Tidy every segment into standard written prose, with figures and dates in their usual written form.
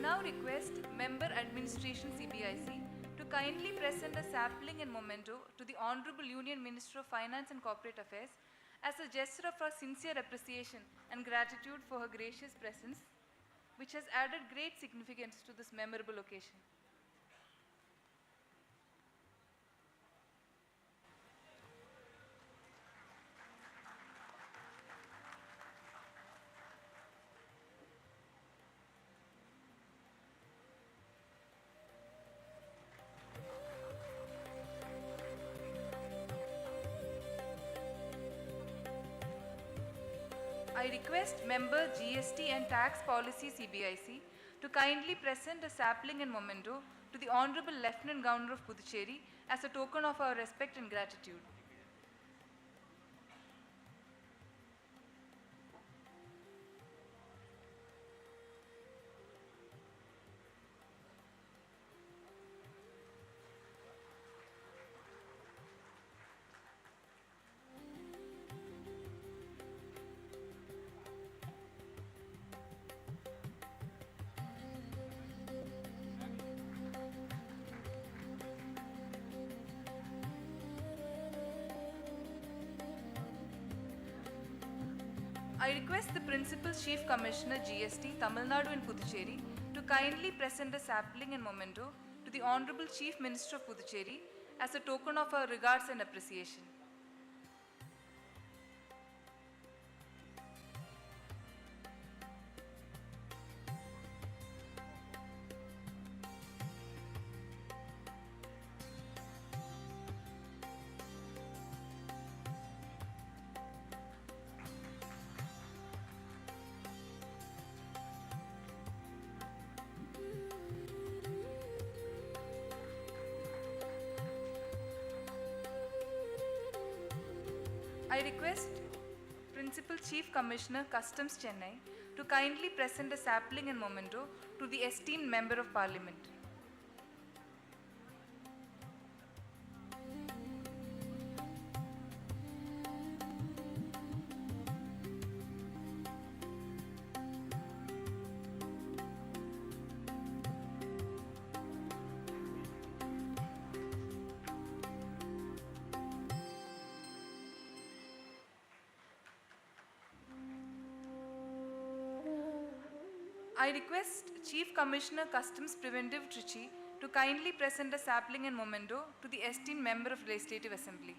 now request Member Administration CBIC to kindly present a sapling and memento to the Honorable Union Minister of Finance and Corporate Affairs as a gesture of our sincere appreciation and gratitude for her gracious presence, which has added great significance to this memorable occasion. I request Member GST and Tax Policy CBIC to kindly present a sapling and memento to the Honorable Lieutenant Governor of Puducherry as a token of our respect and gratitude. I request the Principal Chief Commissioner GST, Tamil Nadu and Puducherry to kindly present a sapling and memento to the Honorable Chief Minister of Puducherry as a token of our regards and appreciation. I request Principal Chief Commissioner Customs Chennai to kindly present a sapling and memento to the esteemed Member of Parliament. I request Chief Commissioner Customs Preventive Trichy to kindly present a sapling and memento to the esteemed Member of Legislative Assembly.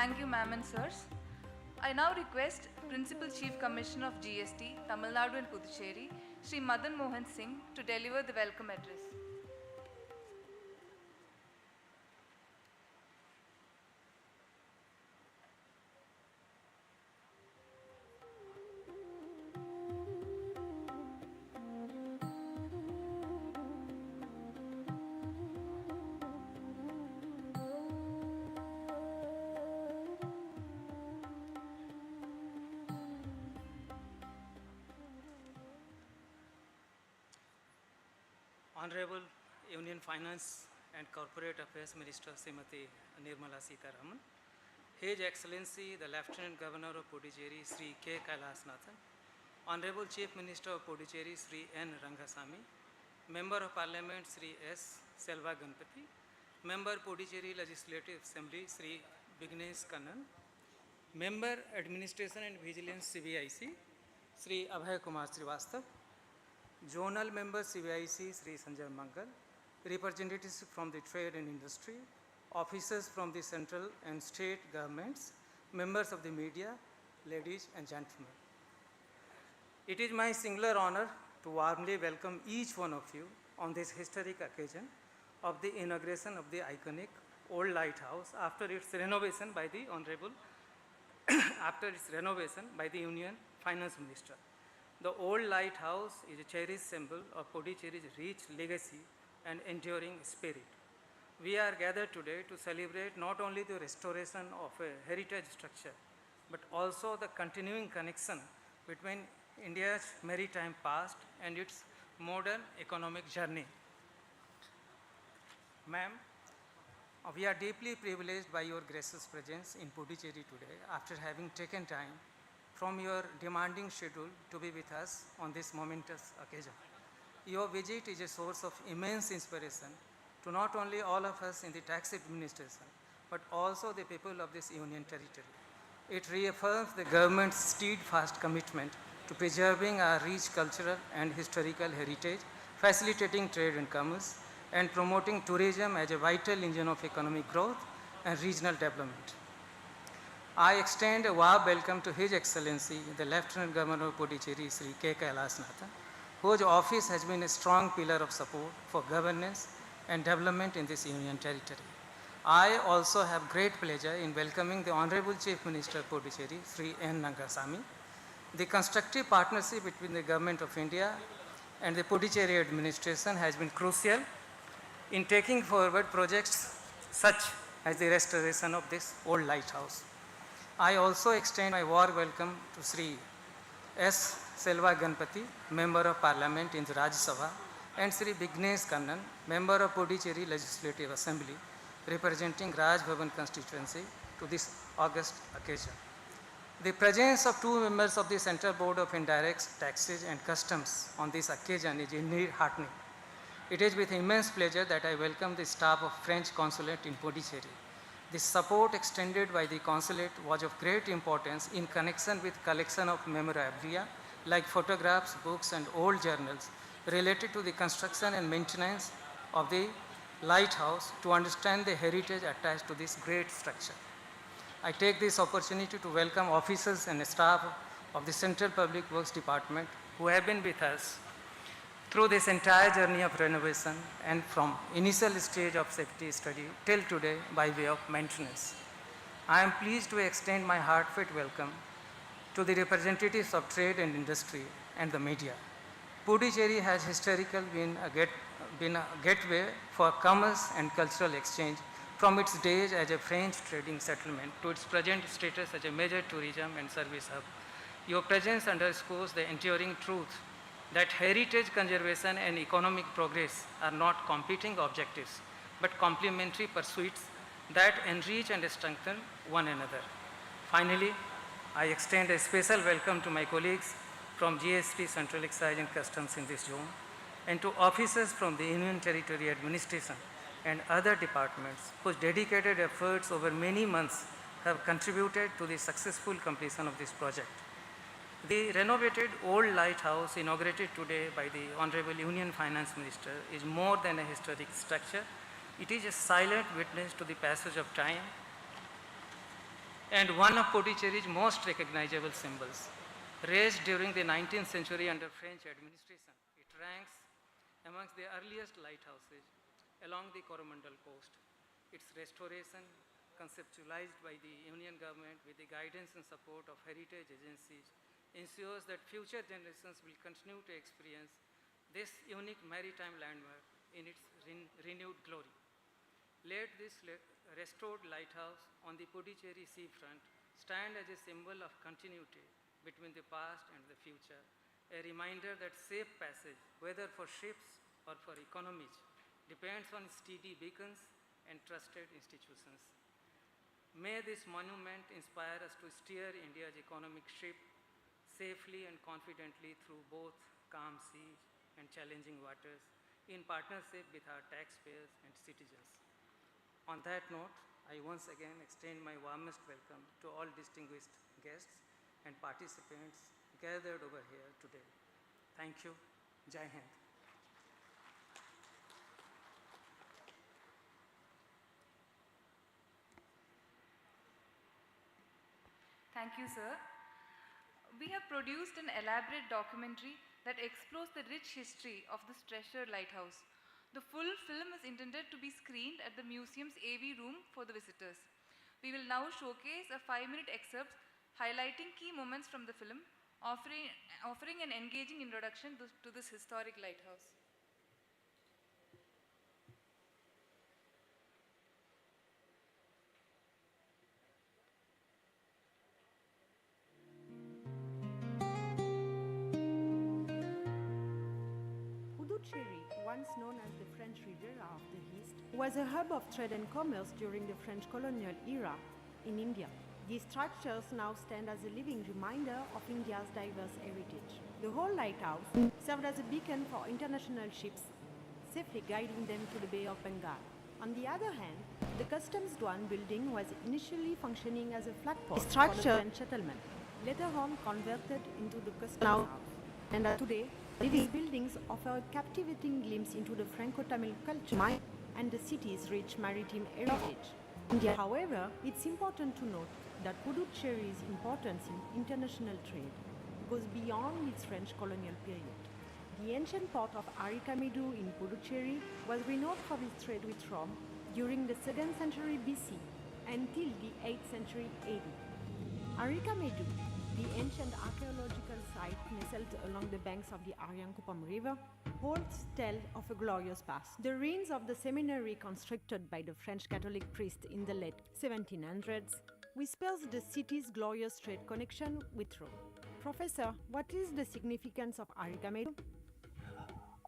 Thank you, ma'am and sirs. I now request Principal Chief Commissioner of GST, Tamil Nadu and Puducherry, Sri Madan Mohan Singh, to deliver the welcome address. Honorable Union Finance and Corporate Affairs Minister Srimati Nirmala Sitharaman, His Excellency the Lieutenant Governor of Puducherry Sri K. Kailasnathan, Honorable Chief Minister of Puducherry Sri N. Rangasamy, Member of Parliament Sri S. Selva Ganpati, Member Puducherry Legislative Assembly Sri Vignesh Kannan, Member Administration and Vigilance CBIC Sri Abhay Kumar Srivastav, Zonal Member CBIC Sri Sanjay Mangal, representatives from the trade and industry, officers from the central and state governments, members of the media, ladies and gentlemen. It is my singular honor to warmly welcome each one of you on this historic occasion of the inauguration of the iconic old lighthouse after its renovation by the Union Finance Minister. The old lighthouse is a cherished symbol of Pondicherry's rich legacy and enduring spirit. We are gathered today to celebrate not only the restoration of a heritage structure, but also the continuing connection between India's maritime past and its modern economic journey. Ma'am, we are deeply privileged by your gracious presence in Puducherry today after having taken time from your demanding schedule to be with us on this momentous occasion. Your visit is a source of immense inspiration to not only all of us in the tax administration, but also the people of this union territory. It reaffirms the government's steadfast commitment to preserving our rich cultural and historical heritage, facilitating trade and commerce, and promoting tourism as a vital engine of economic growth and regional development. I extend a warm welcome to His Excellency, the Lieutenant Governor of Puducherry, Sri K. Kailasnathan, whose office has been a strong pillar of support for governance and development in this union territory. I also have great pleasure in welcoming the Honorable Chief Minister of Puducherry, Sri N. Nangasamy. The constructive partnership between the Government of India and the Puducherry administration has been crucial in taking forward projects such as the restoration of this old lighthouse. I also extend my warm welcome to Sri S. Selva Ganpati, Member of Parliament in the Rajya Sabha, and Sri Vignesh Kannan, Member of Puducherry Legislative Assembly, representing Raj Bhavan constituency to this august occasion. The presence of two members of the Central Board of Indirect Taxes and Customs on this occasion is indeed heartening. It is with immense pleasure that I welcome the staff of French Consulate in Pondicherry. The support extended by the consulate was of great importance in connection with collection of memorabilia like photographs, books, and old journals related to the construction and maintenance of the lighthouse to understand the heritage attached to this great structure. I take this opportunity to welcome officers and staff of the Central Public Works Department who have been with us through this entire journey of renovation and from initial stage of safety study till today by way of maintenance. I am pleased to extend my heartfelt welcome to the representatives of trade and industry and the media. Puducherry has historically been a gateway for commerce and cultural exchange from its days as a French trading settlement to its present status as a major tourism and service hub. Your presence underscores the enduring truth that heritage conservation and economic progress are not competing objectives, but complementary pursuits that enrich and strengthen one another. Finally, I extend a special welcome to my colleagues from GST, Central Excise and Customs in this zone, and to officers from the Union Territory Administration and other departments whose dedicated efforts over many months have contributed to the successful completion of this project. The renovated old lighthouse inaugurated today by the Honorable Union Finance Minister is more than a historic structure. It is a silent witness to the passage of time and one of Pondicherry's most recognizable symbols. Raised during the 19th century under French administration, it ranks amongst the earliest lighthouses along the Coromandel coast. Its restoration, conceptualized by the Union government with the guidance and support of heritage agencies, ensures that future generations will continue to experience this unique maritime landmark in its renewed glory. Let this restored lighthouse on the Puducherry seafront stand as a symbol of continuity between the past and the future, a reminder that safe passage, whether for ships or for economies, depends on steady beacons and trusted institutions. May this monument inspire us to steer India's economic ship safely and confidently through both calm seas and challenging waters in partnership with our taxpayers and citizens. On that note, I once again extend my warmest welcome to all distinguished guests and participants gathered over here today. Thank you. Jai Hind. Thank you, sir. We have produced an elaborate documentary that explores the rich history of this treasured lighthouse. The full film is intended to be screened at the museum's AV room for the visitors. We will now showcase a 5-minute excerpt highlighting key moments from the film, offering an engaging introduction to this historic lighthouse. Puducherry, once known as the French Riviera of the East, was a hub of trade and commerce during the French colonial era in India. These structures now stand as a living reminder of India's diverse heritage. The whole lighthouse served as a beacon for international ships, safely guiding them to the Bay of Bengal. On the other hand, the customs douane building was initially functioning as a flag post for the French settlement, later on converted into the customs house. And today, these buildings offer a captivating glimpse into the Franco-Tamil culture and the city's rich maritime heritage. India, however, it's important to note that Puducherry's importance in international trade goes beyond its French colonial period. The ancient port of Arikamedu in Puducherry was renowned for its trade with Rome during the 2nd century BC until the 8th century AD. Arikamedu, the ancient archaeological site nestled along the banks of the Aryankupam River, holds tale of a glorious past. The ruins of the seminary constructed by the French Catholic priest in the late 1700s whispers the city's glorious trade connection with Rome. Professor, what is the significance of Arikamedu?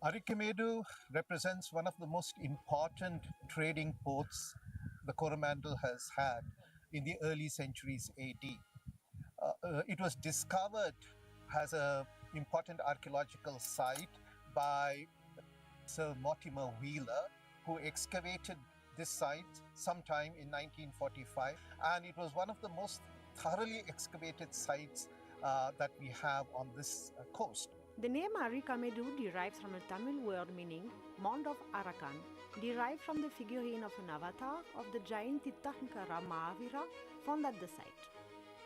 Arikamedu represents one of the most important trading ports the Coromandel has had in the early centuries AD. It was discovered as an important archaeological site by Sir Mortimer Wheeler, who excavated this site sometime in 1945, and it was one of the most thoroughly excavated sites that we have on this coast. The name Arikamedu derives from a Tamil word meaning Mound of Arakan, derived from the figurine of an avatar of the giant Tirthankara Mahavira found at the site.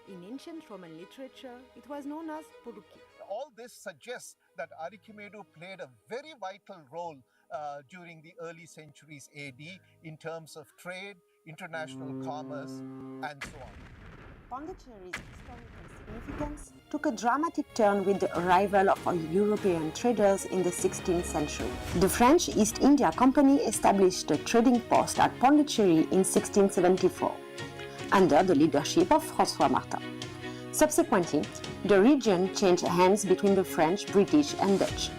In ancient Roman literature, it was known as Puducherry. All this suggests that Arikamedu played a very vital role during the early centuries AD in terms of trade, international commerce, and so on. Pondicherry's historical significance took a dramatic turn with the arrival of European traders in the 16th century. The French East India Company established a trading post at Pondicherry in 1674, under the leadership of François Martin. Subsequently, the region changed hands between the French, British, and Dutch.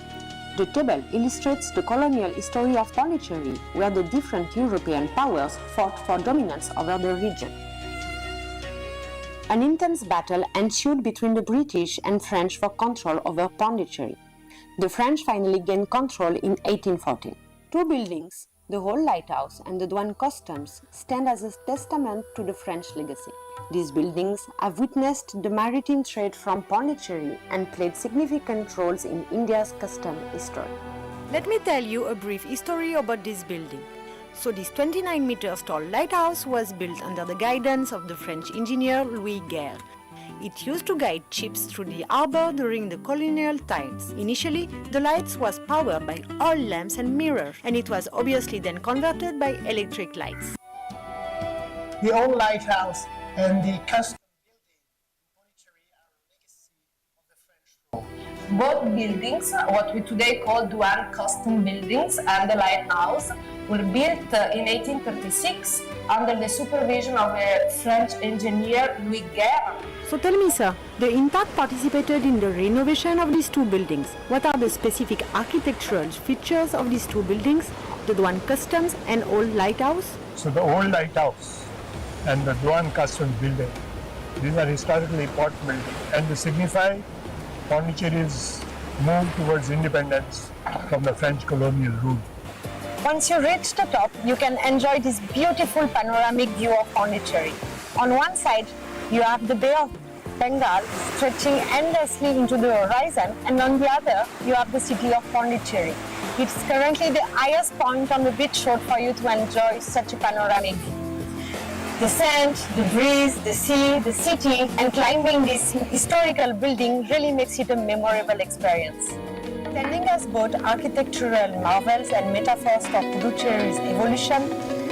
The table illustrates the colonial history of Pondicherry, where the different European powers fought for dominance over the region. An intense battle ensued between the British and French for control over Pondicherry. The French finally gained control in 1814. Two buildings, the whole lighthouse and the douane customs, stand as a testament to the French legacy. These buildings have witnessed the maritime trade from Pondicherry and played significant roles in India's custom history. Let me tell you a brief history about this building. So this 29 meters tall lighthouse was built under the guidance of the French engineer Louis Guerre. It used to guide ships through the harbor during the colonial times. Initially, the lights was powered by oil lamps and mirrors, and it was obviously then converted by electric lights. The old lighthouse and the custom building in Pondicherry are a legacy of the French rule. Both buildings, what we today call douane custom buildings, and the lighthouse were built in 1836 under the supervision of a French engineer, Louis Guerre. So tell me, sir, the INTAC participated in the renovation of these two buildings. What are the specific architectural features of these two buildings, the douane customs and old lighthouse? So the old lighthouse and the douane customs building, these are historically important buildings, and they signify Pondicherry's move towards independence from the French colonial rule. Once you reach the top, you can enjoy this beautiful panoramic view of Pondicherry. On one side, you have the Bay of Bengal stretching endlessly into the horizon, and on the other, you have the city of Pondicherry. It's currently the highest point on the beach road for you to enjoy such a panoramic view. The sand, the breeze, the sea, the city, and climbing this historical building really makes it a memorable experience. standing as both architectural marvels and metaphors for Puducherry's evolution,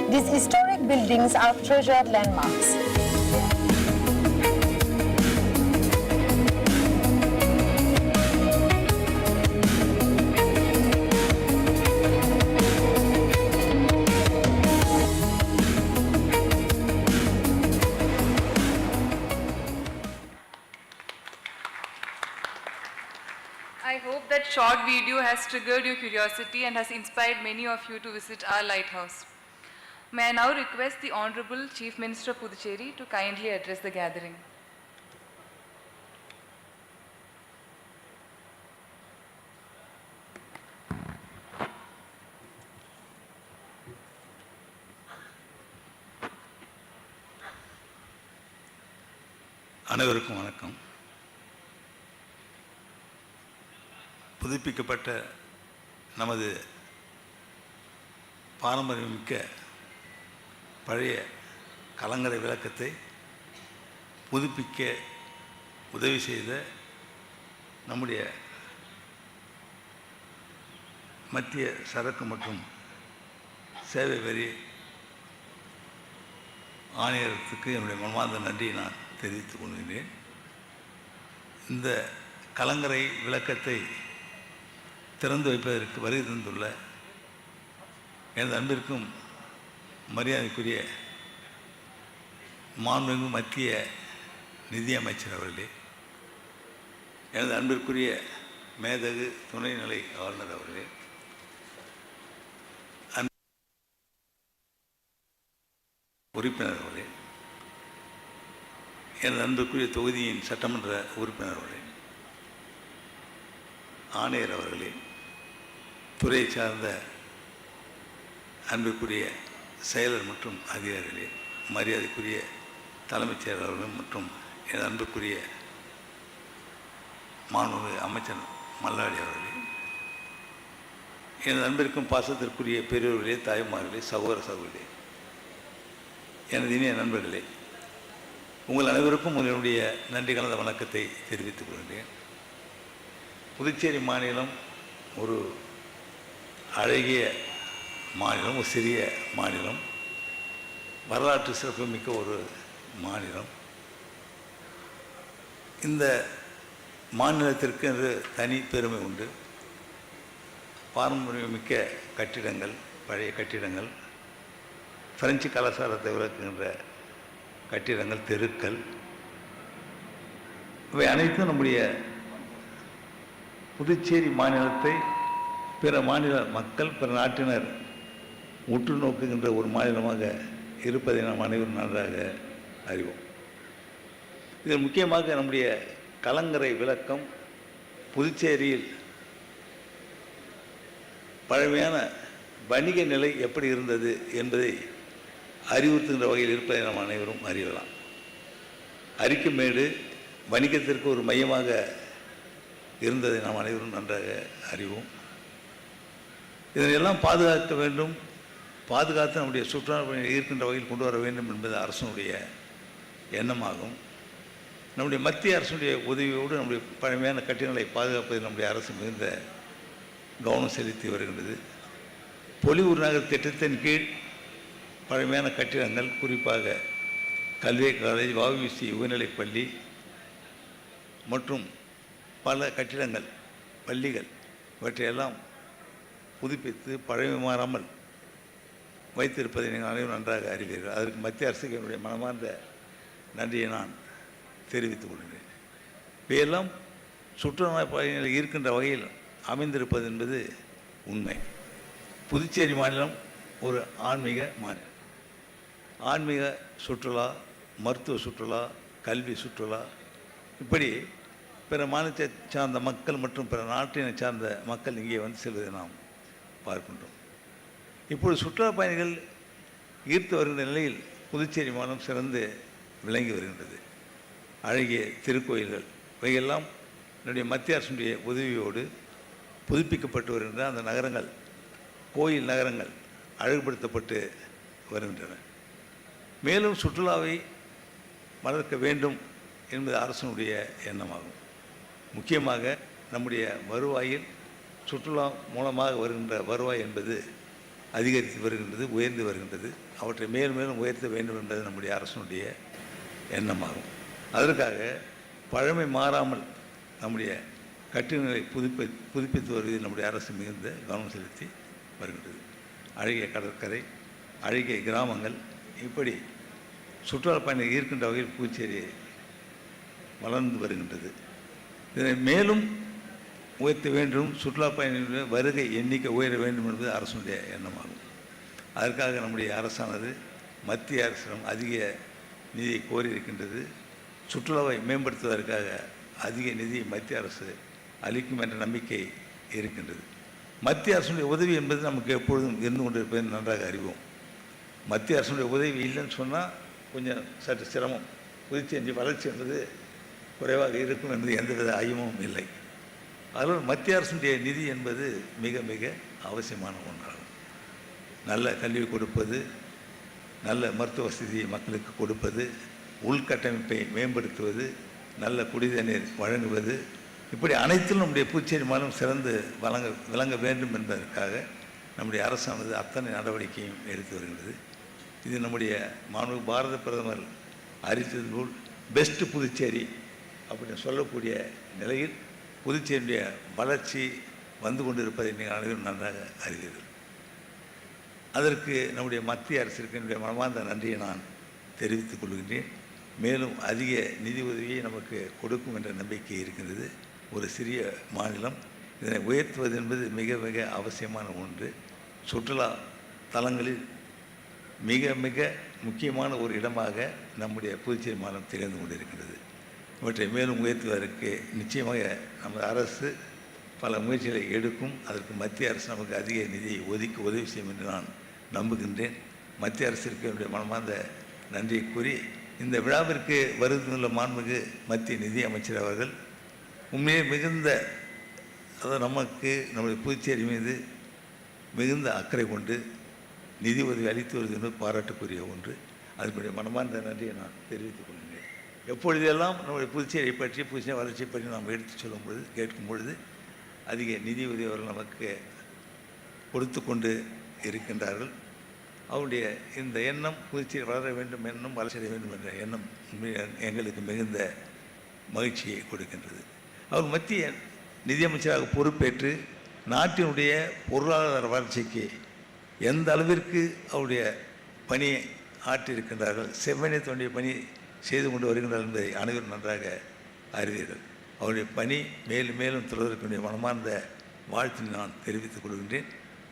these historic buildings are treasured landmarks. I hope that short video has triggered your curiosity and has inspired many of you to visit our lighthouse. May I now request the Honorable Chief Minister of Puducherry to kindly address the gathering. அனைவருக்கும் வணக்கம். புதுப்பிக்கப்பட்ட நமது பாரம்பரியமிக்க பழைய கலங்கரை விளக்கத்தை புதுப்பிக்க உதவி செய்த நம்முடைய மத்திய சரக்கு மற்றும் சேவை வரி ஆணையரத்துக்கு என்னுடைய மனமார்ந்த நன்றியை நான் தெரிவித்துக் கொள்கிறேன். இந்த கலங்கரை விளக்கத்தை திறந்து வைப்பதற்கு வருகை தந்துள்ள எனது அன்பிற்கும் மரியாதைக்குரிய மாண்புமிகு மத்திய நிதியமைச்சர் அவர்களே, எனது அன்பிற்குரிய மேதகு துணைநிலை ஆளுநர் அவர்களே, உறுப்பினர் அவர்களே, எனது அன்பிற்குரிய தொகுதியின் சட்டமன்ற உறுப்பினர் அவர்களே, ஆணையர் அவர்களே, துறை சார்ந்த அன்பிற்குரிய செயலர் மற்றும் அதிகாரிகளே, மரியாதைக்குரிய தலைமைச் செயலாளர்கள் மற்றும் எனது அன்பிற்குரிய மாண்புமிகு அமைச்சர் மல்லாடி அவர்களே, எனது அன்பிற்கும் பாசத்திற்குரிய பெரியோர்களே, தாய்மார்களே, சகோதர சகோதரிகளே, எனது இனிய நண்பர்களே, உங்கள் அனைவருக்கும் உங்களுடைய நன்றி கலந்த வணக்கத்தை தெரிவித்துக் கொள்கிறேன். புதுச்சேரி மாநிலம் ஒரு அழகிய மாநிலம், ஒரு சிறிய மாநிலம், வரலாற்று சிறப்புமிக்க ஒரு மாநிலம். இந்த மாநிலத்திற்கு என்று தனி பெருமை உண்டு. பாரம்பரியமிக்க கட்டிடங்கள், பழைய கட்டிடங்கள், பிரெஞ்சு கலாச்சாரத்தை விளக்குகின்ற கட்டிடங்கள், தெருக்கள், இவை அனைத்தும் நம்முடைய புதுச்சேரி மாநிலத்தை பிற மாநில மக்கள், பிற நாட்டினர் உற்று நோக்குகின்ற ஒரு மாநிலமாக இருப்பதை நாம் அனைவரும் நன்றாக அறிவோம். இதில் முக்கியமாக நம்முடைய கலங்கரை விளக்கம் புதுச்சேரியில் பழமையான வணிக நிலை எப்படி இருந்தது என்பதை அறிவுறுத்துகின்ற வகையில் இருப்பதை நாம் அனைவரும் அறியலாம். அரிக்குமேடு வணிகத்திற்கு ஒரு மையமாக இருந்ததை நாம் அனைவரும் நன்றாக அறிவோம். இதனையெல்லாம் பாதுகாக்க வேண்டும், பாதுகாத்து நம்முடைய சுற்றுலாப்பயணிகளை ஈர்க்கின்ற வகையில் கொண்டு வர வேண்டும் என்பது அரசனுடைய எண்ணமாகும். நம்முடைய மத்திய அரசுடைய உதவியோடு நம்முடைய பழமையான கட்டிடங்களை பாதுகாப்பதில் நம்முடைய அரசு மிகுந்த கவனம் செலுத்தி வருகின்றது. பொலிவுறு நகர் திட்டத்தின் கீழ் பழமையான கட்டிடங்கள், குறிப்பாக கல்வி காலேஜ், வஉசி உயர்நிலைப் பள்ளி மற்றும் பல கட்டிடங்கள், பள்ளிகள், இவற்றையெல்லாம் புதுப்பித்து பழமை மாறாமல் வைத்திருப்பதை நீங்கள் அனைவரும் நன்றாக அறிவீர்கள். அதற்கு மத்திய அரசுக்கு என்னுடைய மனமார்ந்த நன்றியை நான் தெரிவித்துக் கொள்கிறேன். இவையெல்லாம் சுற்றுலா பயணிகளை ஈர்க்கின்ற வகையில் அமைந்திருப்பது என்பது உண்மை. புதுச்சேரி மாநிலம் ஒரு ஆன்மீக மாநிலம். ஆன்மீக சுற்றுலா, மருத்துவ சுற்றுலா, கல்வி சுற்றுலா, இப்படி பிற மாநிலத்தை சார்ந்த மக்கள் மற்றும் பிற நாட்டினை சார்ந்த மக்கள் இங்கே வந்து செல்வதை நாம் பார்க்கின்றோம். இப்பொழுது சுற்றுலா பயணிகள் ஈர்த்து வருகின்ற நிலையில் புதுச்சேரி மாநிலம் சிறந்து விளங்கி வருகின்றது. அழகிய திருக்கோயில்கள் இவையெல்லாம் என்னுடைய மத்திய அரசுடைய உதவியோடு புதுப்பிக்கப்பட்டு வருகின்ற அந்த நகரங்கள், கோயில் நகரங்கள் அழகுபடுத்தப்பட்டு வருகின்றன. மேலும் சுற்றுலாவை வளர்க்க வேண்டும் என்பது அரசனுடைய எண்ணமாகும். முக்கியமாக நம்முடைய வருவாயில் சுற்றுலா மூலமாக வருகின்ற வருவாய் என்பது அதிகரித்து வருகின்றது, உயர்ந்து வருகின்றது. அவற்றை மேலும் மேலும் உயர்த்த வேண்டும் என்பது நம்முடைய அரசனுடைய எண்ணமாகும். அதற்காக பழமை மாறாமல் நம்முடைய கட்டிடங்களை புதுப்பித்து வருவதில் நம்முடைய அரசு மிகுந்த கவனம் செலுத்தி வருகின்றது. அழகிய கடற்கரை, அழகிய கிராமங்கள், இப்படி சுற்றுலா பயணிகள் ஈர்க்கின்ற வகையில் புதுச்சேரி வளர்ந்து வருகின்றது. இதனை மேலும் உயர்த்த வேண்டும், சுற்றுலா பயணிகளுடைய வருகை எண்ணிக்கை உயர வேண்டும் என்பது அரசுடைய எண்ணமாகும். அதற்காக நம்முடைய அரசானது மத்திய அரசிடம் அதிக நிதியை கோரியிருக்கின்றது. சுற்றுலாவை மேம்படுத்துவதற்காக அதிக நிதியை மத்திய அரசு அளிக்கும் என்ற நம்பிக்கை இருக்கின்றது. மத்திய அரசுடைய உதவி என்பது நமக்கு எப்பொழுதும் இருந்து கொண்டிருப்பதை நன்றாக அறிவோம். மத்திய அரசுடைய உதவி இல்லைன்னு சொன்னால் கொஞ்சம் சற்று சிரமம். புதுச்சேரி வளர்ச்சி என்பது குறைவாக இருக்கும் என்பது எந்தவித ஐயமும் இல்லை. அதனால் மத்திய அரசுடைய நிதி என்பது மிக மிக அவசியமான ஒன்றாகும். நல்ல கல்வி கொடுப்பது, நல்ல மருத்துவ வசதியை மக்களுக்கு கொடுப்பது, உள்கட்டமைப்பை மேம்படுத்துவது, நல்ல குடிநீர் வழங்குவது, இப்படி அனைத்திலும் நம்முடைய புதுச்சேரி மாநிலம் சிறந்து விளங்க வேண்டும் என்பதற்காக நம்முடைய அரசானது அத்தனை நடவடிக்கையும் எடுத்து வருகின்றது. இது நம்முடைய மாண்பு பாரத பிரதமர் அறிவித்தது போல் பெஸ்ட் புதுச்சேரி அப்படின்னு சொல்லக்கூடிய நிலையில் புதுச்சேரியுடைய வளர்ச்சி வந்து கொண்டிருப்பதை நீங்கள் அனைவரும் நன்றாக அறிவீர்கள். அதற்கு நம்முடைய மத்திய அரசிற்கு என்னுடைய மனமார்ந்த நன்றியை நான் தெரிவித்துக் கொள்கின்றேன். மேலும் அதிக நிதி உதவியை நமக்கு கொடுக்கும் என்ற நம்பிக்கை இருக்கின்றது. ஒரு சிறிய மாநிலம், இதனை உயர்த்துவது என்பது மிக மிக அவசியமான ஒன்று. சுற்றுலா தலங்களில் மிக மிக முக்கியமான ஒரு இடமாக நம்முடைய புதுச்சேரி மாநிலம் திகழ்ந்து கொண்டிருக்கிறது. இவற்றை மேலும் உயர்த்துவதற்கு நிச்சயமாக நமது அரசு பல முயற்சிகளை எடுக்கும். அதற்கு மத்திய அரசு நமக்கு அதிக நிதியை ஒதுக்கி உதவி செய்யும் என்று நான் நம்புகின்றேன். மத்திய அரசிற்கு என்னுடைய மனமார்ந்த நன்றியை கூறி, இந்த விழாவிற்கு வருகின்ற மாண்புமிகு மத்திய நிதி அமைச்சர் அவர்கள் உண்மையே மிகுந்த, அதாவது நமக்கு நம்முடைய புதுச்சேரி மீது மிகுந்த அக்கறை கொண்டு நிதி உதவி அளித்து வருவது என்பது பாராட்டுக்குரிய ஒன்று. அதனுடைய மனமார்ந்த நன்றியை நான் தெரிவித்துக் கொள்கிறேன். எப்பொழுதெல்லாம் நம்முடைய புதுச்சேரியை பற்றி, புதுச்சேரி வளர்ச்சியை பற்றி நாம் எடுத்து சொல்லும் பொழுது, கேட்கும் பொழுது அதிக நிதி உதவி அவர்கள் நமக்கு கொடுத்து கொண்டு இருக்கின்றார்கள். அவருடைய இந்த எண்ணம் புதுச்சேரி வளர வேண்டும், எண்ணம் வளர்ச்சி அடைய வேண்டும் என்ற எண்ணம் எங்களுக்கு மிகுந்த மகிழ்ச்சியை கொடுக்கின்றது. அவர் மத்திய நிதியமைச்சராக பொறுப்பேற்று நாட்டினுடைய பொருளாதார வளர்ச்சிக்கு எந்த அளவிற்கு அவருடைய பணியை ஆற்றியிருக்கின்றார்கள், செவ்வனே தோண்டிய பணி செய்து கொண்டு வருகின்றார்கள் என்பதை அனைவரும் நன்றாக அறிவீர்கள். அவருடைய பணி மேலும் மேலும் தொடர்வதற்குரிய மனமார்ந்த வாழ்த்தினை நான் தெரிவித்துக் கொள்கின்றேன்.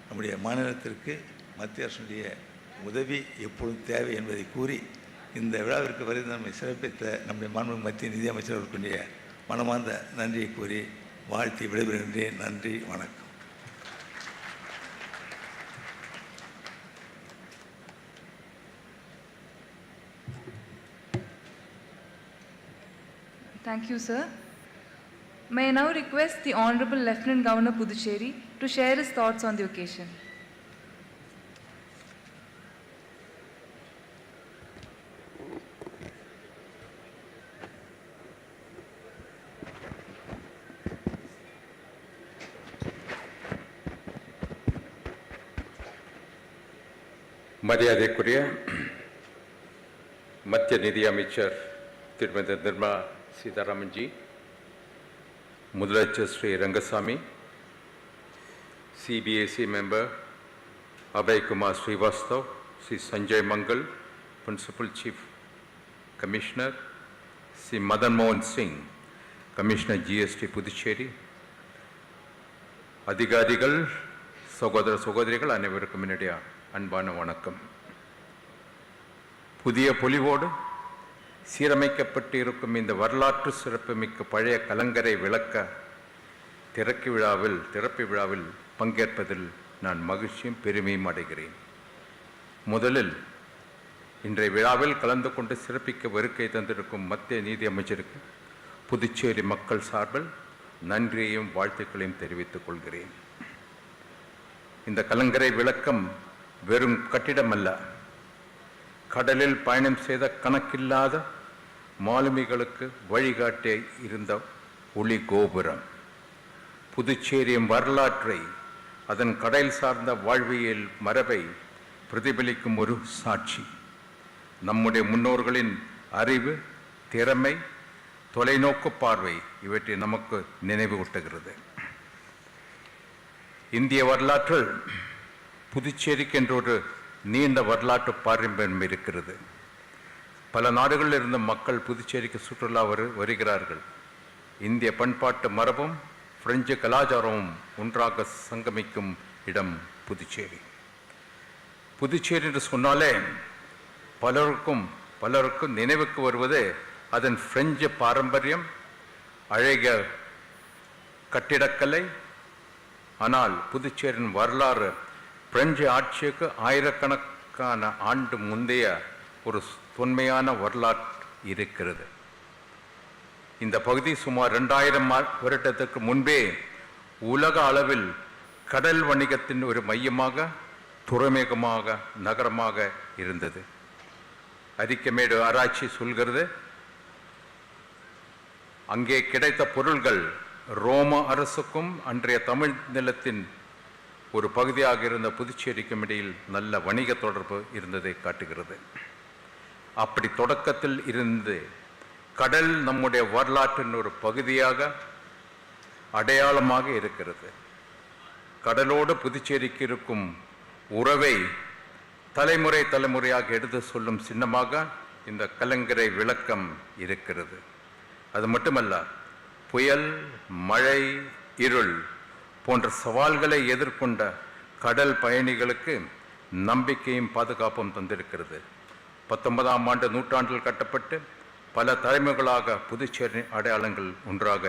நம்முடைய மாநிலத்திற்கு மத்திய அரசுடைய உதவி எப்பொழுதும் தேவை என்பதை கூறி, இந்த விழாவிற்கு வருகிற நம்மை சிறப்பித்த நம்முடைய மாண்புமிகு மத்திய நிதியமைச்சர் அவர்களுடைய மனமார்ந்த நன்றியை கூறி வாழ்த்தி விடைபெறுகின்றேன். நன்றி, வணக்கம். Thank you, sir. May I now request the Honorable Lieutenant Governor Puducherry to share his thoughts on the occasion. மரியாதைக்குரிய மத்திய நிதி அமைச்சர் திருமதி நிர்மலா சீதாராமன்ஜி, முதலமைச்சர் Sri Rangasamy, CBSE member Abhay Kumar Srivastav, Sri Sanjay Mangal, Principal Chief Commissioner, Sri Madan Mohan Singh, Commissioner GST Puducherry, அதிகாரிகள், சகோதர சகோதரிகள் அனைவருக்கும் என்னுடைய அன்பான வணக்கம். புதிய பொலிவோடு சீரமைக்கப்பட்டு இருக்கும் இந்த வரலாற்று சிறப்புமிக்க பழைய கலங்கரை விளக்க திறப்பு விழாவில் பங்கேற்பதில் நான் மகிழ்ச்சியும் பெருமையும் அடைகிறேன். முதலில் இன்றைய விழாவில் கலந்து கொண்டு சிறப்பிக்க வருகை தந்திருக்கும் மத்திய நீதி அமைச்சருக்கு புதுச்சேரி மக்கள் சார்பில் நன்றியையும் வாழ்த்துக்களையும் தெரிவித்துக் கொள்கிறேன். இந்த கலங்கரை விளக்கம் வெறும் கட்டிடம் அல்ல, கடலில் பயணம் செய்த கணக்கில்லாத மாலுமிகளுக்கு வழிகாட்டி இருந்த ஒளி கோபுரம். புதுச்சேரியின் வரலாற்றை, அதன் கடல் சார்ந்த வாழ்வியல் மரபை பிரதிபலிக்கும் ஒரு சாட்சி. நம்முடைய முன்னோர்களின் அறிவு, திறமை, தொலைநோக்கு பார்வை இவற்றை நமக்கு நினைவூட்டுகிறது. இந்திய வரலாற்றில் புதுச்சேரிக்கு என்ற ஒரு நீண்ட வரலாற்று பாரம்பரியம் இருக்கிறது. பல நாடுகளில் இருந்த மக்கள் புதுச்சேரிக்கு சுற்றுலா வருகிறார்கள். இந்திய பண்பாட்டு மரபும் பிரெஞ்சு கலாச்சாரமும் ஒன்றாக சங்கமிக்கும் இடம் புதுச்சேரி. புதுச்சேரி என்று சொன்னாலே பலருக்கும் நினைவுக்கு வருவது அதன் பிரெஞ்சு பாரம்பரியம், அழகிய கட்டிடக்கலை. ஆனால் புதுச்சேரியின் வரலாறு பிரெஞ்சு ஆட்சிக்கு ஆயிரக்கணக்கான ஆண்டு முந்தைய ஒரு தொன்மையான வரலாறு இருக்கிறது. இந்த பகுதி சுமார் 2000 வருடத்துக்கு முன்பே உலக அளவில் கடல் வணிகத்தின் ஒரு மையமாக, துறைமுகமாக, நகரமாக இருந்தது. அரிக்கமேடு ஆராய்ச்சி சொல்கிறது, அங்கே கிடைத்த பொருள்கள் ரோம அரசுக்கும் அன்றைய தமிழ் நிலத்தின் ஒரு பகுதியாக இருந்த புதுச்சேரிக்கும் இடையில் நல்ல வணிக தொடர்பு இருந்ததை காட்டுகிறது. அப்படி தொடக்கத்தில் இருந்து கடல் நம்முடைய வரலாற்றின் ஒரு பகுதியாக, அடையாளமாக இருக்கிறது. கடலோடு புதுச்சேரிக்கு இருக்கும் உறவை தலைமுறையாக எடுத்து சொல்லும் சின்னமாக இந்த கலங்கரை விளக்கம் இருக்கிறது. அது மட்டுமல்ல, புயல், மழை, இருள் போன்ற சவால்களை எதிர்கொண்ட கடல் பயணிகளுக்கு நம்பிக்கையும் பாதுகாப்பும் தந்திருக்கிறது. 19ஆம் நூற்றாண்டில் கட்டப்பட்டு பல தலைமுறைகளாக புதுச்சேரி அடையாளங்கள் ஒன்றாக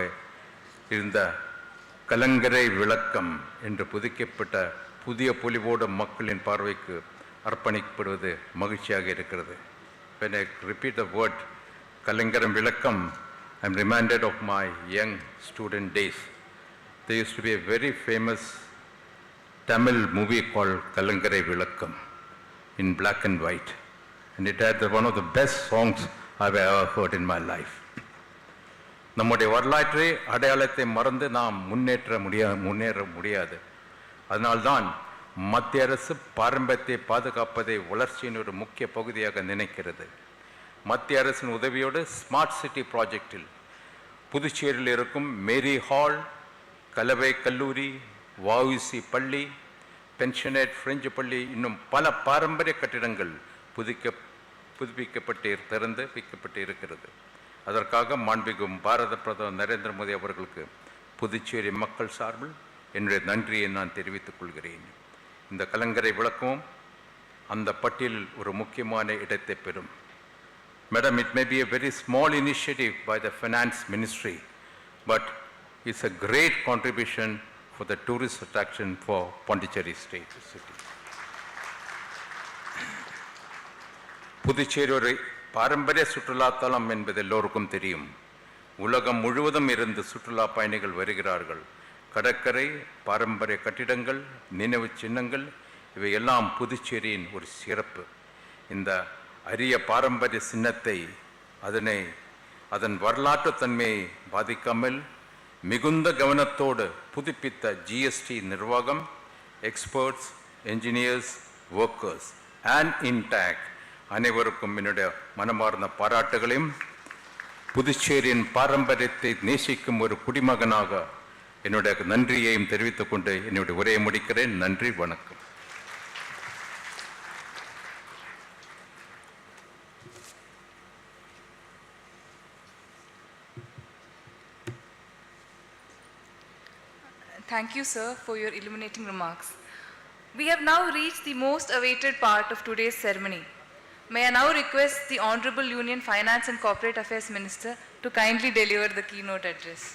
இருந்த கலங்கரை விளக்கம் என்று புதுக்கப்பட்ட புதிய பொலிவோடு மக்களின் பார்வைக்கு அர்ப்பணிக்கப்படுவது மகிழ்ச்சியாக இருக்கிறது. When I repeat the word கலங்கரை விளக்கம், I am reminded of my young student days. There used to be a very famous Tamil movie called Kalangarai Vilakkam in black and white, and it had one of the best songs I've ever heard in my life. நம்முடைய வரலாற்றை, அடையாளத்தை மறந்து நாம் முன்னேற முடியாது. அதனால்தான் மத்திய அரசு பாரம்பரியத்தை பாதுகாப்பதை வளர்ச்சியின் ஒரு முக்கிய பகுதியாக நினைக்கிறது. மத்திய அரசின் உதவியோடு ஸ்மார்ட் சிட்டி ப்ராஜெக்டில் புதுச்சேரியில் இருக்கும் மேரி ஹால், கலவை கல்லூரி, வஉசி பள்ளி, பென்ஷனேட் பிரெஞ்சு பள்ளி, இன்னும் பல பாரம்பரிய கட்டிடங்கள் புதுப்பிக்கப்பட்டு திறந்து வைக்கப்பட்டு இருக்கிறது. அதற்காக மாண்புமிகு பாரத பிரதமர் நரேந்திர மோடி அவர்களுக்கு புதுச்சேரி மக்கள் சார்பில் என்னுடைய நன்றியை நான் தெரிவித்துக் கொள்கிறேன். இந்த கலங்கரை விளக்கமும் அந்த பட்டியலில் ஒரு முக்கியமான இடத்தை பெறும். Madam, it may be a very small initiative by the Finance Ministry, but it's a great contribution for the tourist attraction for Pondicherry State City. Puducherry ஒரு பாரம்பரிய சுற்றுலா தலம் என்பது எல்லோருக்கும் தெரியும். உலகம் முழுவதும் இருந்து சுற்றுலா பயணிகள் வருகிறார்கள். கடற்கரை, பாரம்பரிய கட்டிடங்கள், நினைவு சின்னங்கள் இவையெல்லாம் புதுச்சேரியின் ஒரு சிறப்பு. இந்த அரிய பாரம்பரிய சின்னத்தை அதன் வரலாற்று தன்மையை பாதிக்காமல் மிகுந்த கவனத்தோடு புதுப்பித்த ஜிஎஸ்டி நிர்வாகம், experts, engineers, workers and intact அனைவருக்கும் என்னுடைய மனமார்ந்த பாராட்டுகளையும், புதுச்சேரியின் பாரம்பரியத்தை நேசிக்கும் ஒரு குடிமகனாக என்னுடைய நன்றியையும் தெரிவித்துக் கொண்டு என்னுடைய உரையை முடிக்கிறேன். நன்றி, வணக்கம். Thank you, sir, for your illuminating remarks. We have now reached the most awaited part of today's ceremony. May I now request the Honorable Union Finance and Corporate Affairs Minister to kindly deliver the keynote address.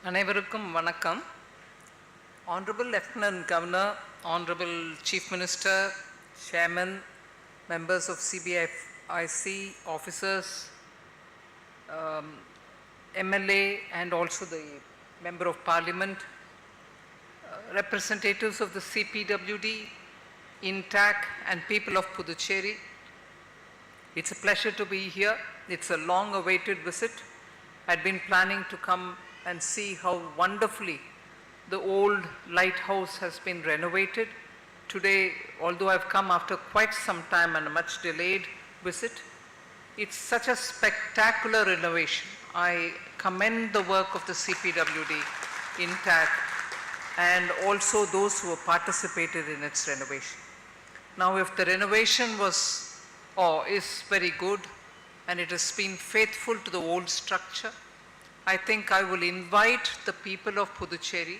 அனைவருக்கும் வணக்கம். Honorable Lieutenant Governor, Honorable Chief Minister, Chairman, members of CBIC, officers, MLA and also the Member of Parliament, representatives of the CPWD, INTAC and people of Puducherry. It's a pleasure to be here. It's a long-awaited visit. I'd been planning to come and see how wonderfully the old lighthouse has been renovated. Today, although I've come after quite some time and a much delayed visit, it's such a spectacular renovation. I commend the work of the CPWD, INTAC, and also those who have participated in its renovation. Now, if the renovation was or is very good and it has been faithful to the old structure, I think I will invite the people of Puducherry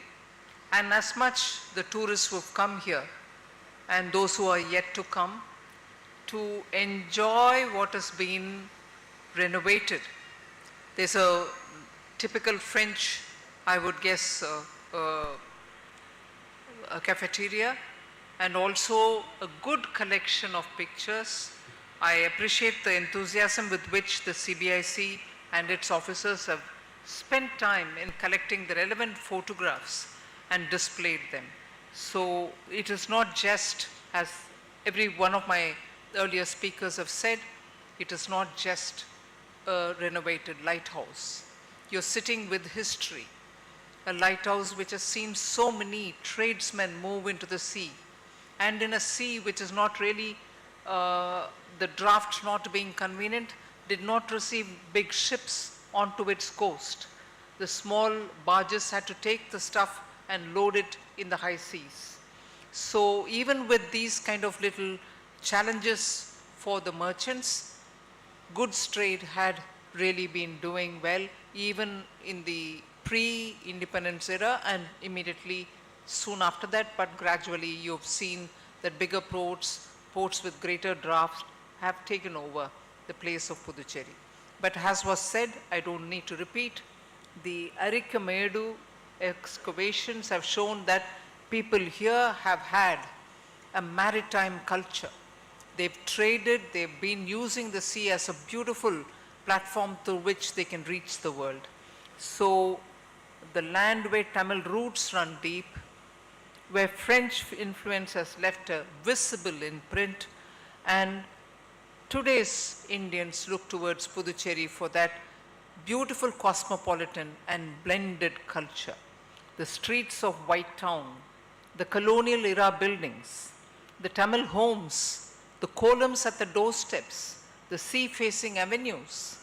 and as much the tourists who have come here and those who are yet to come to enjoy what has been renovated. There's a typical French, I would guess, a cafeteria and also a good collection of pictures. I appreciate the enthusiasm with which the CBIC and its officers have spent time in collecting the relevant photographs and displayed them. So it is not just, as every one of my earlier speakers have said, it is not just a renovated lighthouse. You're sitting with history, a lighthouse which has seen so many tradesmen move into the sea, and in a sea which is not really, the draft not being convenient, did not receive big ships onto its coast. The small barges had to take the stuff and load it in the high seas. So even with these kind of little challenges for the merchants, goods trade had really been doing well, even in the pre-independence era and immediately soon after that, but gradually you've seen that bigger ports with greater draft have taken over the place of Puducherry. But as was said, I don't need to repeat, the Arikamedu excavations have shown that people here have had a maritime culture. They've traded, they've been using the sea as a beautiful platform through which they can reach the world. So the land where Tamil roots run deep, where French influence has left a visible imprint, and today's Indians look towards Puducherry for that beautiful cosmopolitan and blended culture. The streets of White Town, the colonial era buildings, the Tamil homes, the columns at the doorsteps, the sea-facing avenues,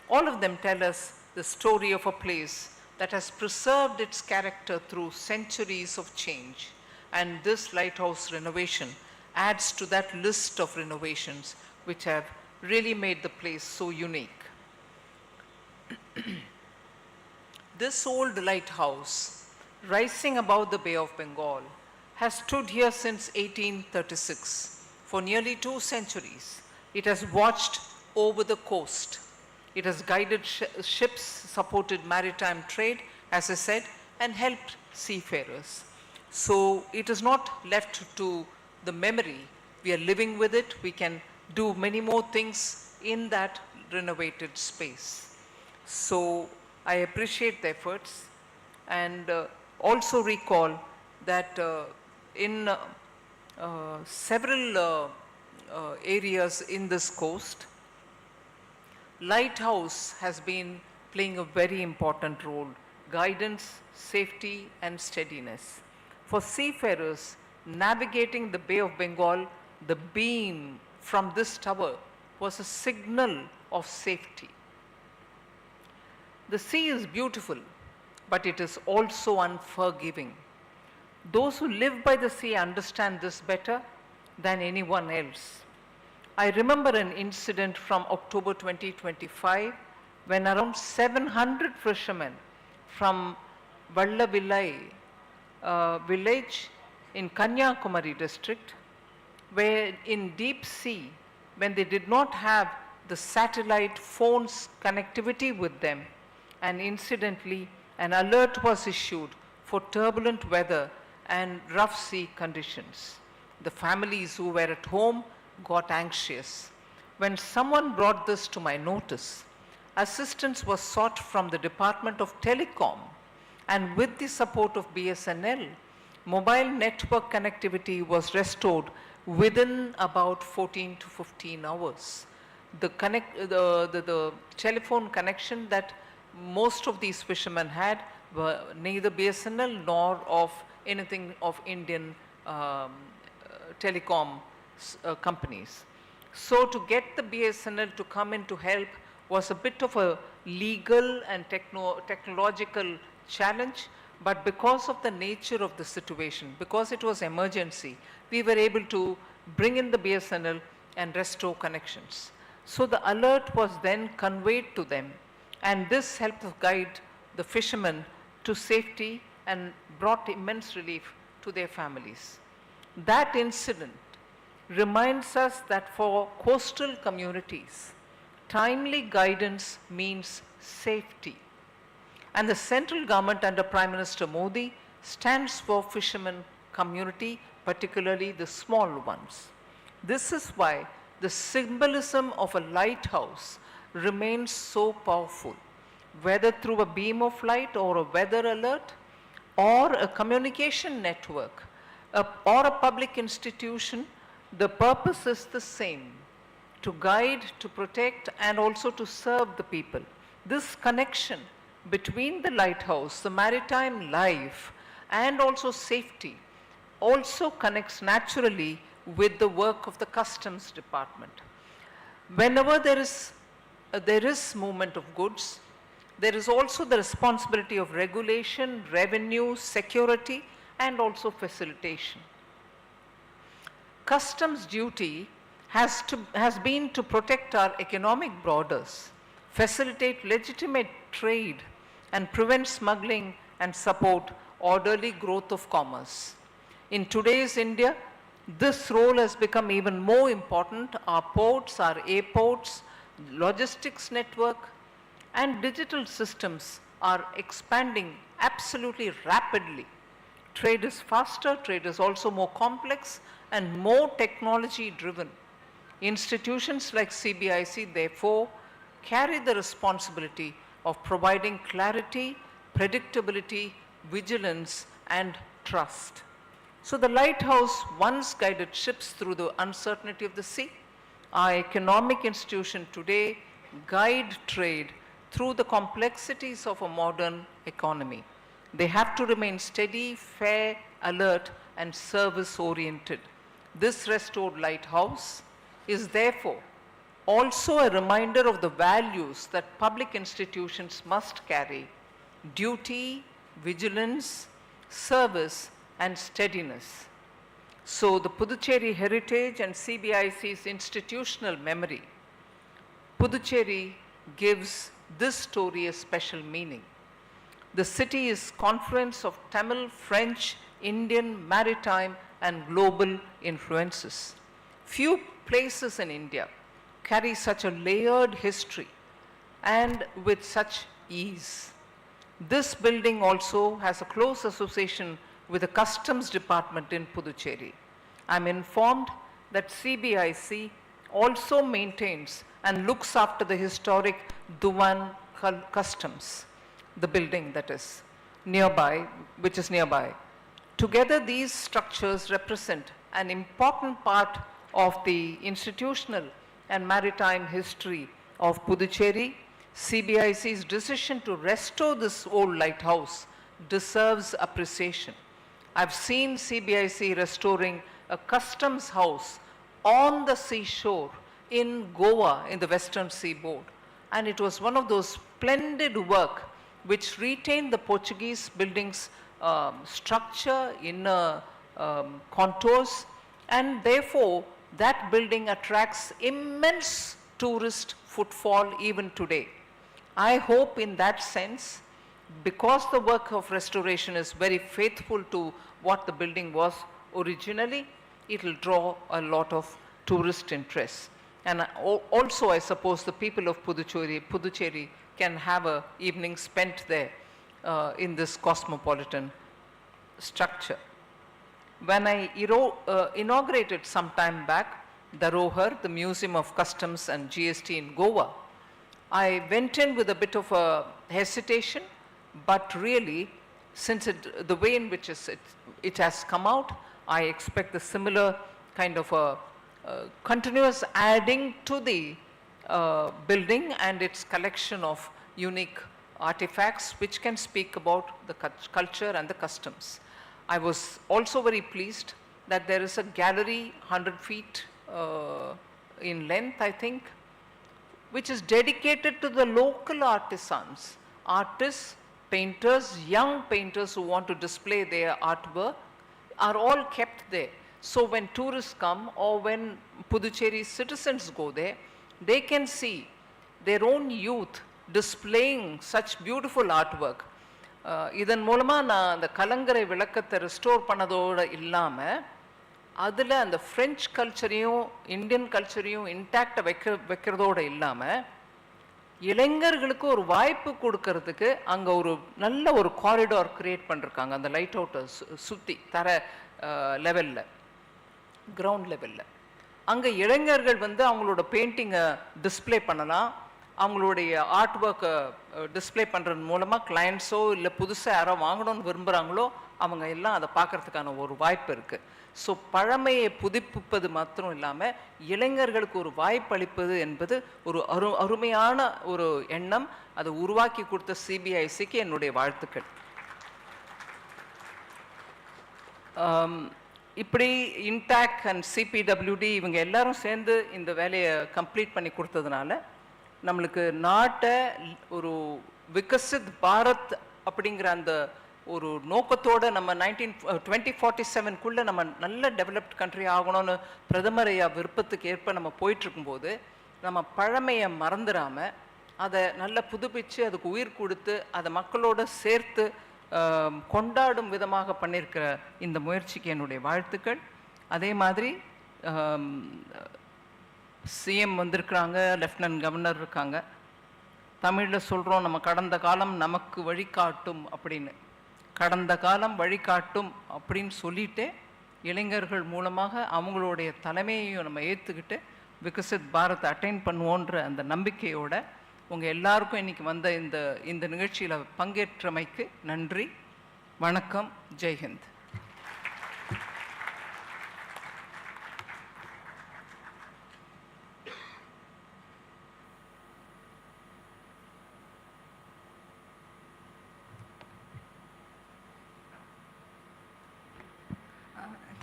all of them tell us the story of a place that has preserved its character through centuries of change. And this lighthouse renovation adds to that list of renovations which have really made the place so unique. This old lighthouse, rising above the Bay of Bengal, has stood here since 1836. For nearly 2 centuries, it has watched over the coast. It has guided ships, supported maritime trade, as I said, and helped seafarers. So it is not left to the memory. We are living with it. We can do many more things in that renovated space. So I appreciate the efforts and also recall that in several areas in this coast, Lighthouse has been playing a very important role, guidance, safety and steadiness. For seafarers navigating the Bay of Bengal, the beam from this tower was a signal of safety. The sea is beautiful, but it is also unforgiving. Those who live by the sea understand this better than anyone else. I remember an incident from October 2025 when around 700 fishermen from Vallavillai village in Kanyakumari district were in deep sea when they did not have the satellite phones connectivity with them, and incidentally an alert was issued for turbulent weather and rough sea conditions. The families who were at home got anxious. When someone brought this to my notice, assistance was sought from the Department of Telecom, and with the support of BSNL, mobile network connectivity was restored within about 14 to 15 hours. The telephone connection that most of these fishermen had were neither BSNL nor of anything of Indian telecom companies. So to get the BSNL to come in to help was a bit of a legal and technological challenge, but because of the nature of the situation, because it was emergency, we were able to bring in the BSNL and restore connections. So the alert was then conveyed to them, and this helped guide the fishermen to safety and brought immense relief to their families. That incident reminds us that for coastal communities, timely guidance means safety. And the central government under Prime Minister Modi stands for fishermen community, particularly the small ones. This is why the symbolism of a lighthouse remains so powerful, whether through a beam of light or a weather alert or a communication network or a public institution. The purpose is the same: to guide, to protect, and also to serve the people. This connection between the lighthouse, the maritime life, and also safety also connects naturally with the work of the customs department. Whenever there is movement of goods, there is also the responsibility of regulation, revenue, security, and also facilitation. Customs duty has been to protect our economic borders, facilitate legitimate trade, and prevent smuggling and support orderly growth of commerce. In today's India, this role has become even more important. Our ports, our airports, logistics network, and digital systems are expanding absolutely rapidly. Trade is faster, trade is also more complex and more technology driven. Institutions like CBIC, therefore, carry the responsibility of providing clarity, predictability, vigilance, and trust. So the lighthouse once guided ships through the uncertainty of the sea. Our economic institution today guide trade through the complexities of a modern economy. They have to remain steady, fair, alert, and service-oriented. This restored lighthouse is therefore also a reminder of the values that public institutions must carry: duty, vigilance, service, and steadiness. So the Puducherry heritage and CBIC's institutional memory, Puducherry gives this story a special meaning. The city is confluence of Tamil, French, Indian, maritime, and global influences. Few places in India carry such a layered history and with such ease. This building also has a close association with the customs department in Puducherry. I'm informed that CBIC also maintains and looks after the historic Duwan customs, the building that is nearby, which is nearby. Together, these structures represent an important part of the institutional and maritime history of Puducherry. CBIC's decision to restore this old lighthouse deserves appreciation. I've seen CBIC restoring a customs house on the seashore in Goa in the western seaboard. And it was one of those splendid work which retained the Portuguese building's structure, inner contours, and therefore that building attracts immense tourist footfall even today. I hope in that sense, because the work of restoration is very faithful to what the building was originally, it will draw a lot of tourist interest. And also, I suppose, the people of Puducherry can have an evening spent there in this cosmopolitan structure. When I inaugurated some time back the Rohar, the Museum of Customs and GST in Goa, I went in with a bit of a hesitation, but really, since the way in which it has come out, I expect the similar kind of a continuous adding to the building and its collection of unique artifacts which can speak about the culture and the customs. I was also very pleased that there is a gallery 100 feet in length, I think, which is dedicated to the local artisans, artists, painters, young painters who want to display their artwork are all kept there. So when tourists come or when Puducherry citizens go there, they can see their own youth displaying such beautiful artwork. இதன் மூலமா நான் அந்த கலங்கரை விளக்கத்தை restore பண்ணதோடு இல்லாமல் அதில் அந்த French கல்ச்சரையும் Indian கல்ச்சரையும் இன்டாக்டை வைக்கிறதோடு இல்லாமல் இளைஞர்களுக்கு ஒரு வாய்ப்பு கொடுக்கறதுக்கு அங்கே ஒரு நல்ல ஒரு காரிடார் கிரியேட் பண்ணிருக்காங்க அந்த லைட் அவுட்டை சுற்றி தர லெவலில் கிரவுண்ட் லெவலில். அங்கே இளைஞர்கள் வந்து அவங்களோட பெயிண்டிங்கை டிஸ்பிளே பண்ணலாம், அவங்களுடைய ஆர்ட் ஒர்க்கை டிஸ்பிளே பண்ணுறது மூலமாக கிளைண்ட்ஸோ இல்லை புதுசாக யாரோ வாங்கணும்னு விரும்புகிறாங்களோ அவங்க எல்லாம் அதை பார்க்குறதுக்கான ஒரு வாய்ப்பு இருக்குது. ஸோ பழமையை புதுப்பிப்பது மாத்திரம் இல்லாமல் இளைஞர்களுக்கு ஒரு வாய்ப்பு அளிப்பது என்பது ஒரு அருமையான ஒரு எண்ணம். அதை உருவாக்கி கொடுத்த சிபிஐசிக்கு என்னுடைய வாழ்த்துக்கள். இப்படி இன்டாக் அண்ட் சிபிடபிள்யூடி இவங்க எல்லாரும் சேர்ந்து இந்த வேலையை கம்ப்ளீட் பண்ணி கொடுத்ததுனால நம்மளுக்கு நாட்டை ஒரு விகசித் பாரத் அப்படிங்கிற அந்த ஒரு நோக்கத்தோடு நம்ம 2047 நம்ம நல்ல டெவலப்ட் கண்ட்ரி ஆகணும்னு பிரதமர் விருப்பத்துக்கு ஏற்ப நம்ம போயிட்டுருக்கும்போது நம்ம பழமையை மறந்துடாமல் அதை நல்லா புதுப்பித்து அதுக்கு உயிர் கொடுத்து அதை மக்களோடு சேர்த்து கொண்டாடும் விதமாக பண்ணியிருக்கிற இந்த முயற்சிக்கு என்னுடைய வாழ்த்துக்கள். அதே மாதிரி சிஎம் வந்திருக்கிறாங்க, லெஃப்டினன்ட் கவர்னர் இருக்காங்க. தமிழில் சொல்கிறோம் நம்ம கடந்த காலம் நமக்கு வழிகாட்டும் அப்படின்னு. கடந்த காலம் வழிகாட்டும் அப்படின்னு சொல்லிட்டு இளைஞர்கள் மூலமாக அவங்களுடைய தலைமையையும் நம்ம ஏற்றுக்கிட்டு விகசித் பாரத் அட்டைன் பண்ணுவோன்ற அந்த நம்பிக்கையோட உங்கள் எல்லாருக்கும் இன்றைக்கி வந்த இந்த நிகழ்ச்சியில் பங்கேற்றமைக்கு நன்றி, வணக்கம், ஜெய்ஹிந்த்.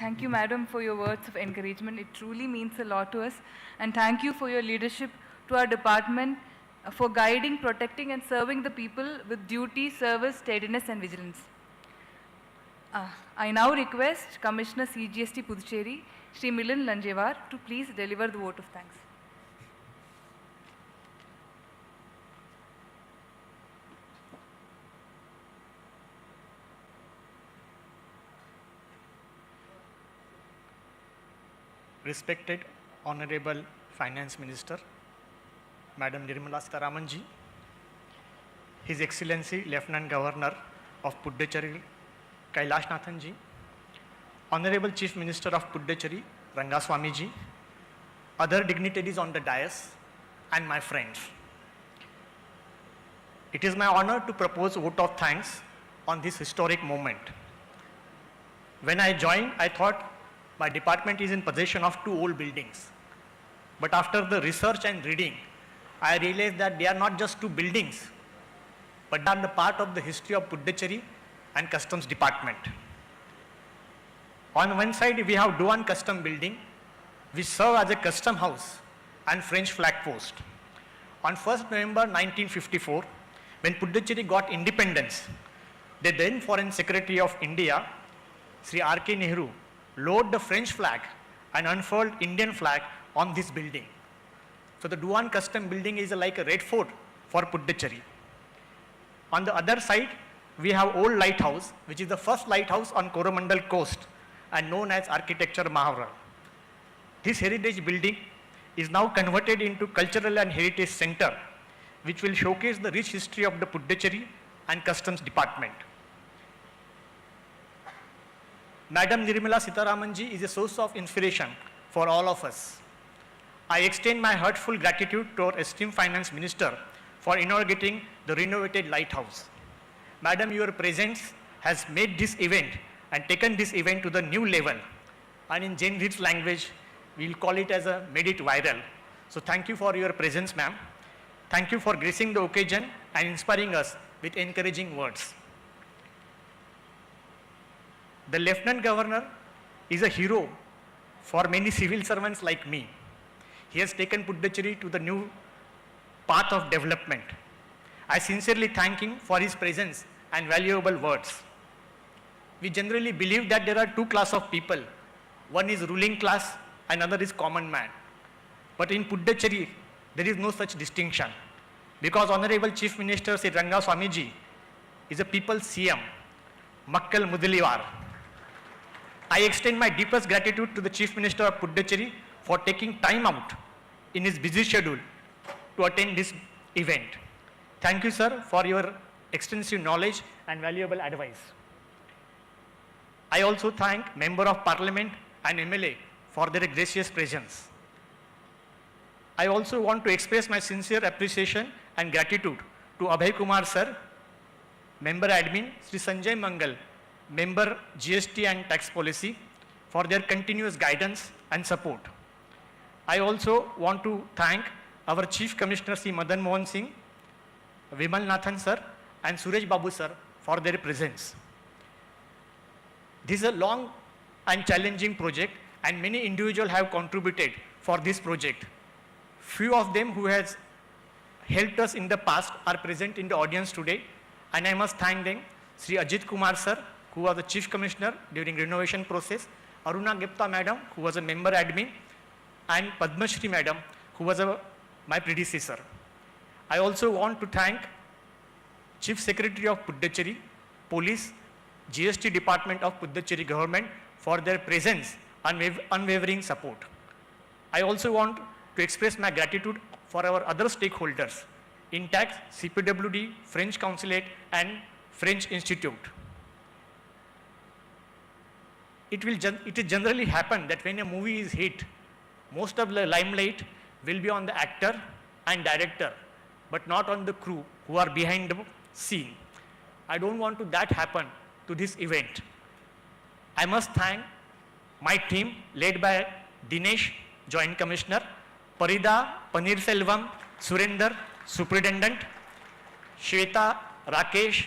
Thank you, madam, for your words of encouragement. It truly means a lot to us. And thank you for your leadership to our department for guiding, protecting, and serving the people with duty, service, steadiness, and vigilance. I now request Commissioner CGST Puducherry, Shri Milan Lanjevar, to please deliver the vote of thanks. Respected Honorable Finance Minister, Madam Nirmala Sitharaman ji, His Excellency Lieutenant Governor of Puducherry, Kailash Nathan ji, Honorable Chief Minister of Puducherry, Rangaswamy ji, other dignitaries on the dais, and my friends. It is my honor to propose a vote of thanks on this historic moment. When I joined, I thought my department is in possession of 2 old buildings. But after the research and reading, I realized that they are not just 2 buildings, but they are the part of the history of Puducherry and Customs Department. On one side, we have Duan Custom Building, which serve as a custom house and French flag post. On 1st November 1954, when Puducherry got independence, the then Foreign Secretary of India, Sri R.K. Nehru, lowered the French flag and unfurled Indian flag on this building. So the Duan Custom Building is like a red fort for Puducherry. On the other side, we have old Lighthouse, which is the first lighthouse on Coromandel coast and known as Architecture Mahavral. This heritage building is now converted into Cultural and Heritage Center, which will showcase the rich history of the Puducherry and Customs Department. Madam Nirmala Sitharaman ji is a source of inspiration for all of us. I extend my heartfelt gratitude to our esteemed Finance Minister for inaugurating the renovated Lighthouse. Madam, your presence has made this event and taken this event to the new level. And in Gen Z's language, we'll call it as a made it viral. So thank you for your presence, ma'am. Thank you for gracing the occasion and inspiring us with encouraging words. The Lieutenant Governor is a hero for many civil servants like me. He has taken Puducherry to the new path of development. I sincerely thank him for his presence and valuable words. We generally believe that there are two classes of people. One is ruling class, another is common man. But in Puducherry, there is no such distinction, because Honorable Chief Minister Sri Ranga Swamiji is a people's CM, Makkal Mudalivar. I extend my deepest gratitude to the Chief Minister of Puducherry for taking time out in his busy schedule to attend this event. Thank you, sir, for your extensive knowledge and valuable advice. I also thank Member of Parliament and MLA for their gracious presence. I also want to express my sincere appreciation and gratitude to Abhay Kumar sir, Member Admin, Sri Sanjay Mangal, Member GST and Tax Policy, for their continuous guidance and support. I also want to thank our Chief Commissioner Sri Madan Mohan Singh, Vimal Nathan sir and Suresh Babu sir for their presence. This is a long and challenging project, and many individuals have contributed for this project. Few of them who has helped us in the past are present in the audience today, and I must thank them. Sri Ajit Kumar sir, who was the Chief Commissioner during renovation process, Aruna Gupta madam, who was a member admin, and Padma Shri madam, who was my predecessor. I also want to thank Chief Secretary of Puducherry, Police, GST Department of Puducherry Government for their presence and unwavering support. I also want to express my gratitude for our other stakeholders, INTAX, CPWD, French Consulate and French Institute. It is generally happen that when a movie is hit, most of the limelight will be on the actor and director, but not on the crew who are behind the scene. I don't want to that happen to this event. I must thank my team led by Dinesh, Joint Commissioner, Parida, Panirselvam, Surender, Superintendent, Shweta, Rakesh,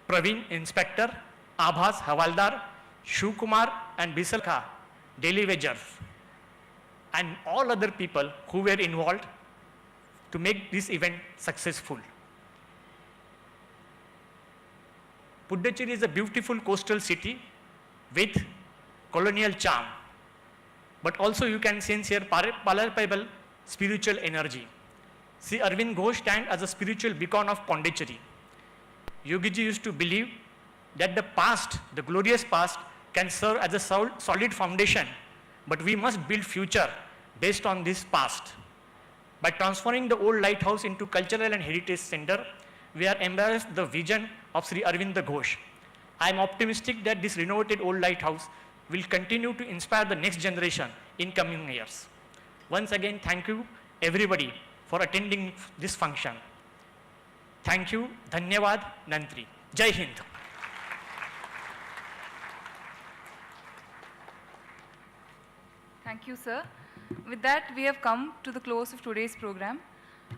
Praveen, Inspector, Abhas, Havaldar, Shukumar and Bisalkha, daily wagers, and all other people who were involved to make this event successful. Puducherry is a beautiful coastal city with colonial charm, but also you can sense here palpable spiritual energy. See, Arvind Ghosh stands as a spiritual beacon of Pondicherry. Yogiji used to believe that the past, the glorious past, can serve as a solid foundation, but we must build future based on this past. By transforming the old lighthouse into cultural and heritage center, we are embraced the vision of Sri Arvind Ghosh. I am optimistic that this renovated old lighthouse will continue to inspire the next generation in coming years. Once again, thank you everybody for attending this function. Thank you, Dhanyavad, Nantri. Jai Hind. Thank you, sir. With that, we have come to the close of today's program.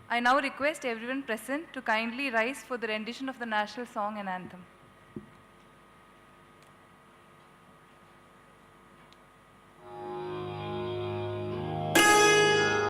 I now request everyone present to kindly rise for the rendition of the national song and anthem.